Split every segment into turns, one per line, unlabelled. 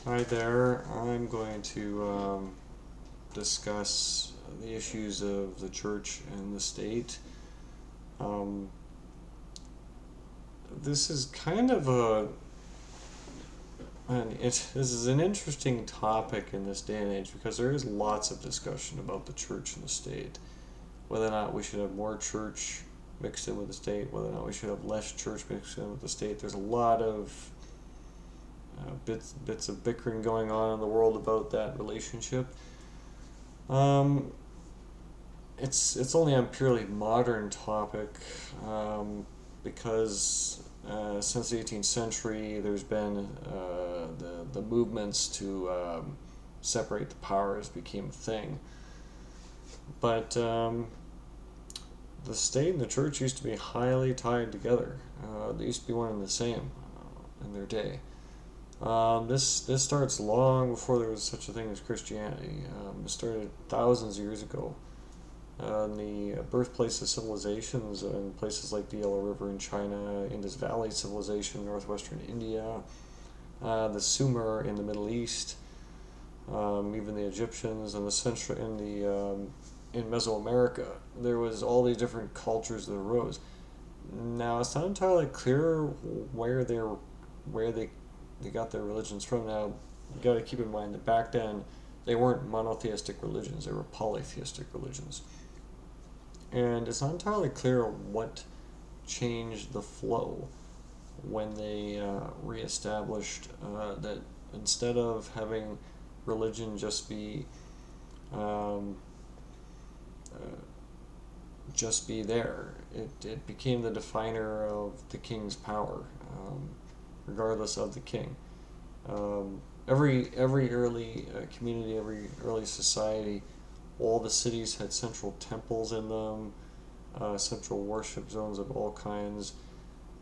Hi there. I'm going to discuss the issues of the church and the state. Um, this is kind of this is an interesting topic in this day and age because there is lots of discussion about the church and the state, whether or not we should have more church mixed in with the state, whether or not we should have less church mixed in with the state. There's a lot of bits of bickering going on in the world about that relationship. Um, it's only a purely modern topic because since the 18th century there's been the movements to separate the powers became a thing. But the state and the church used to be highly tied together. They used to be one and the same in their day. This starts long before there was such a thing as Christianity. It started thousands of years ago. In the birthplace of civilizations in places like the Yellow River in China, Indus Valley Civilization, northwestern India, the Sumer in the Middle East, even the Egyptians and the central in Mesoamerica. There was all these different cultures that arose. Now it's not entirely clear where they got their religions from. Now you got to keep in mind that back then they weren't monotheistic religions; they were polytheistic religions. And it's not entirely clear what changed the flow when they reestablished that instead of having religion um, uh, just be there, it became the definer of the king's power, regardless of the king. Every early community, every early society, all the cities had central temples in them, central worship zones of all kinds,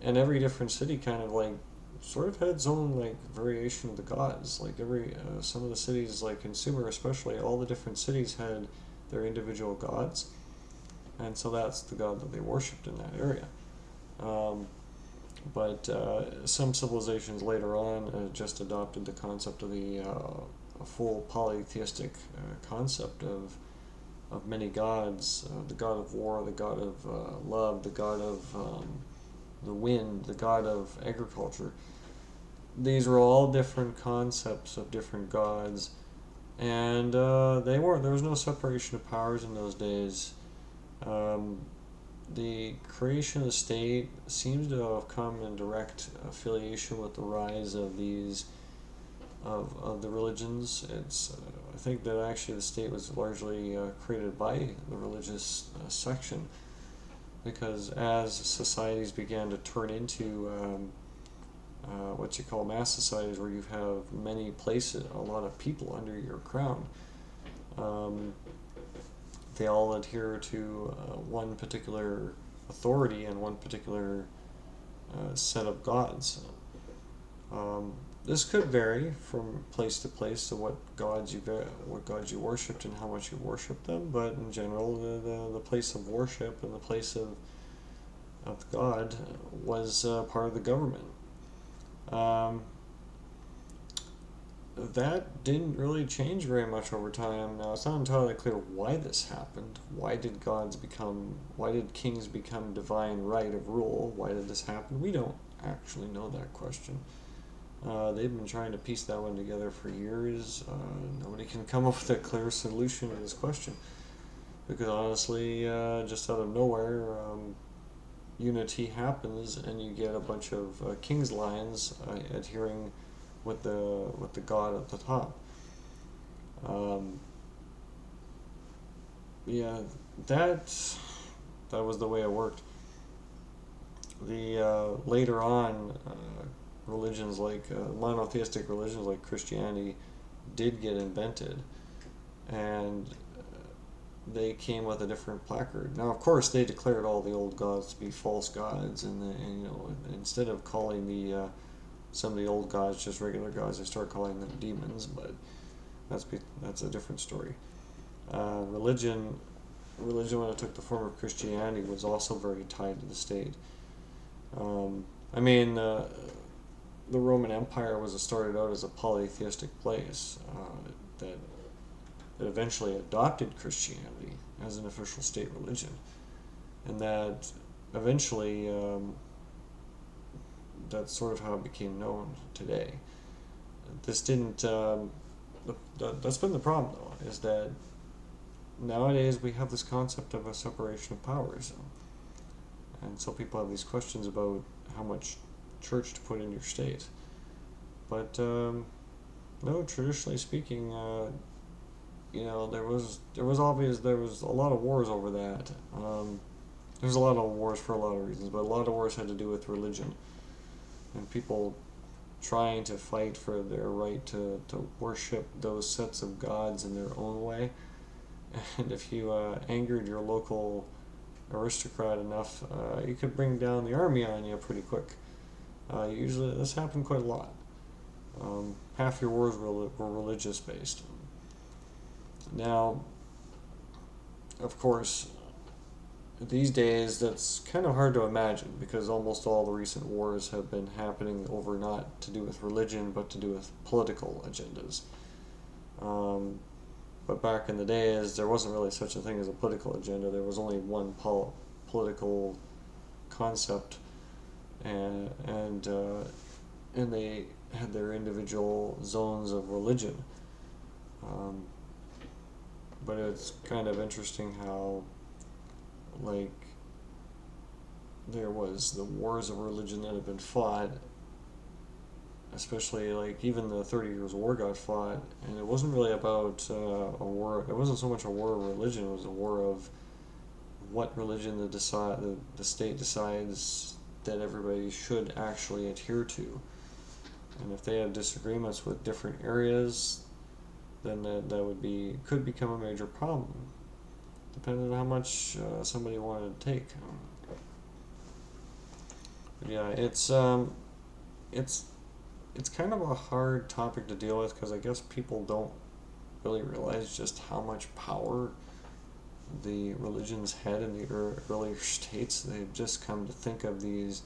and every different city kind of like sort of had its own like variation of the gods. Like every some of the cities, like in Sumer especially, all the different cities had their individual gods, and so that's the god that they worshipped in that area. Um, but some civilizations later on just adopted the concept of the full polytheistic concept of many gods, the god of war, the god of love, the god of the wind, the god of agriculture. These were all different concepts of different gods, and they weren't. There was no separation of powers in those days. Um, the creation of the state seems to have come in direct affiliation with the rise of these of the religions. I think that actually the state was largely created by the religious section because as societies began to turn into what you call mass societies, where you have many places, a lot of people under your crown, um, they all adhere to one particular authority and one particular set of gods. Um, this could vary from place to place to what gods you worshipped and how much you worship them, but in general, the place of worship and the place of God was part of the government. Um, that didn't really change very much over time. Now, it's not entirely clear why this happened. Why did kings become divine right of rule? Why did this happen? We don't actually know that question. They've been trying to piece that one together for years. Nobody can come up with a clear solution to this question because honestly, just out of nowhere, unity happens, and you get a bunch of king's lines adhering with the god at the top. Um, yeah, that that was the way it worked. The later on, religions like monotheistic religions like Christianity did get invented, and they came with a different placard. Now, of course, they declared all the old gods to be false gods, and instead of calling the some of the old gods just regular gods, they start calling them demons. But that's a different story. Religion, religion when it took the form of Christianity was also very tied to the state. I mean, the Roman Empire was started out as a polytheistic place that that eventually adopted Christianity as an official state religion, and that eventually that's sort of how it became known today. This didn't. That's been the problem, though, is that nowadays we have this concept of a separation of powers, and so people have these questions about how much church to put in your state. But no, traditionally speaking, there was a lot of wars over that. There's a lot of wars for a lot of reasons, but a lot of wars had to do with religion and people trying to fight for their right to worship those sets of gods in their own way. And if you angered your local aristocrat enough, you could bring down the army on you pretty quick. Usually, this happened quite a lot. Half your wars were religious based. Now, of course, these days that's kind of hard to imagine because almost all the recent wars have been happening over not to do with religion but to do with political agendas. But back in the days, there wasn't really such a thing as a political agenda. There was only one political concept, and they had their individual zones of religion. But it's kind of interesting how, like, there was the wars of religion that had been fought, especially like even the 30 Years' War got fought, and it wasn't really about a war. It wasn't so much a war of religion. It was a war of what religion the state decides that everybody should actually adhere to. And if they have disagreements with different areas, then that could become a major problem, depending on how much somebody wanted to take. But yeah, it's kind of a hard topic to deal with because I guess people don't really realize just how much power the religions had in the earlier states. They've just come to think of these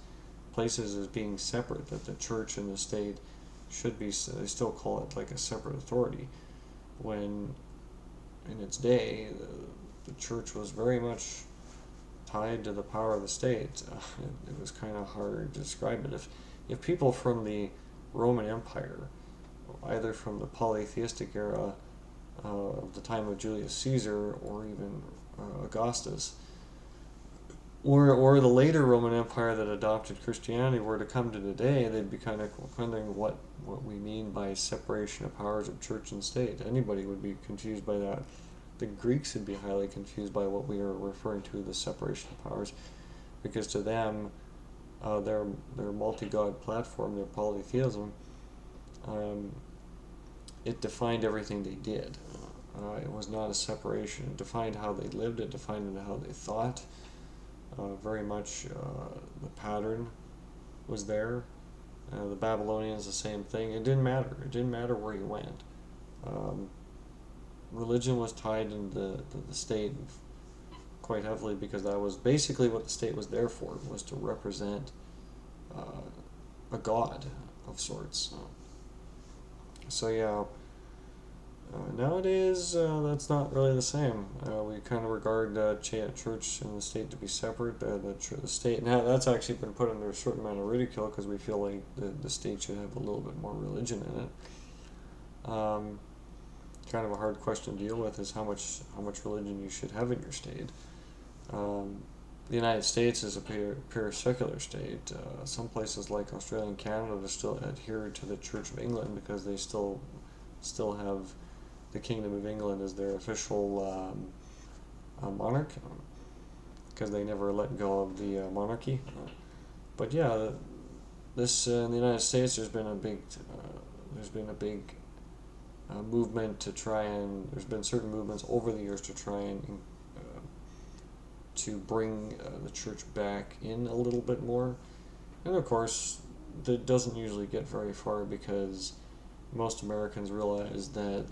places as being separate, that the church and the state should be, they still call it like a separate authority, when in its day the church was very much tied to the power of the state. It was kind of hard to describe it. If people from the Roman Empire, either from the polytheistic era of the time of Julius Caesar or even Augustus, or the later Roman Empire that adopted Christianity were to come to today, they'd be kind of wondering what we mean by separation of powers of church and state. Anybody would be confused by that. The Greeks would be highly confused by what we are referring to as the separation of powers, because to them, their multi-god platform, their polytheism, it defined everything they did. It was not a separation. It defined how they lived. It defined how they thought. Very much the pattern was there. The Babylonians, the same thing. It didn't matter. It didn't matter where you went. Religion was tied into the state quite heavily because that was basically what the state was there for, was to represent a god of sorts. So yeah, nowadays that's not really the same. We kind of regard church and the state to be separate. The state, now that's actually been put under a certain amount of ridicule because we feel like the state should have a little bit more religion in it. Kind of a hard question to deal with is how much religion you should have in your state. The United States is a pure secular state. Some places like Australia and Canada still adhere to the Church of England because they still have the Kingdom of England as their official monarch, because they never let go of the monarchy. But yeah, this in the United States, there's been a big movement to try and there's been certain movements over the years to try and to bring the church back in a little bit more, and of course that doesn't usually get very far because most Americans realize that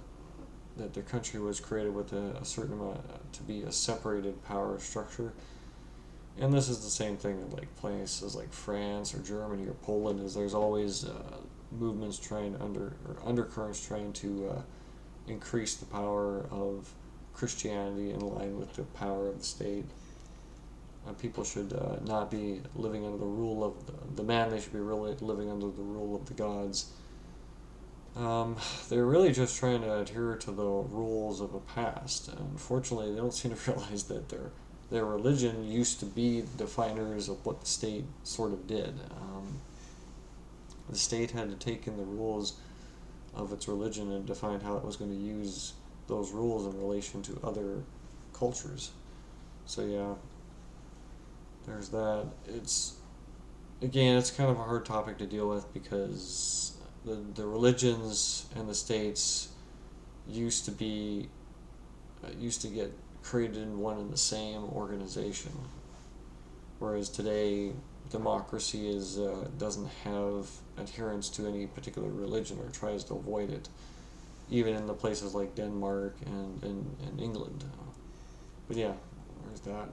their country was created with a certain amount to be a separated power structure, And this is the same thing in like places like France or Germany or Poland. Is there's always movements trying or undercurrents trying to increase the power of Christianity in line with the power of the state. People should not be living under the rule of the man. They should be really living under the rule of the gods. They're really just trying to adhere to the rules of the past. Unfortunately, they don't seem to realize that their religion used to be the definers of what the state sort of did. The state had to take in the rules of its religion and define how it was going to use those rules in relation to other cultures. So yeah, there's that. It's kind of a hard topic to deal with because the religions and the states used to be used to get created in one and the same organization, whereas today democracy doesn't have adherence to any particular religion or tries to avoid it, even in the places like Denmark and England. But yeah, there's that.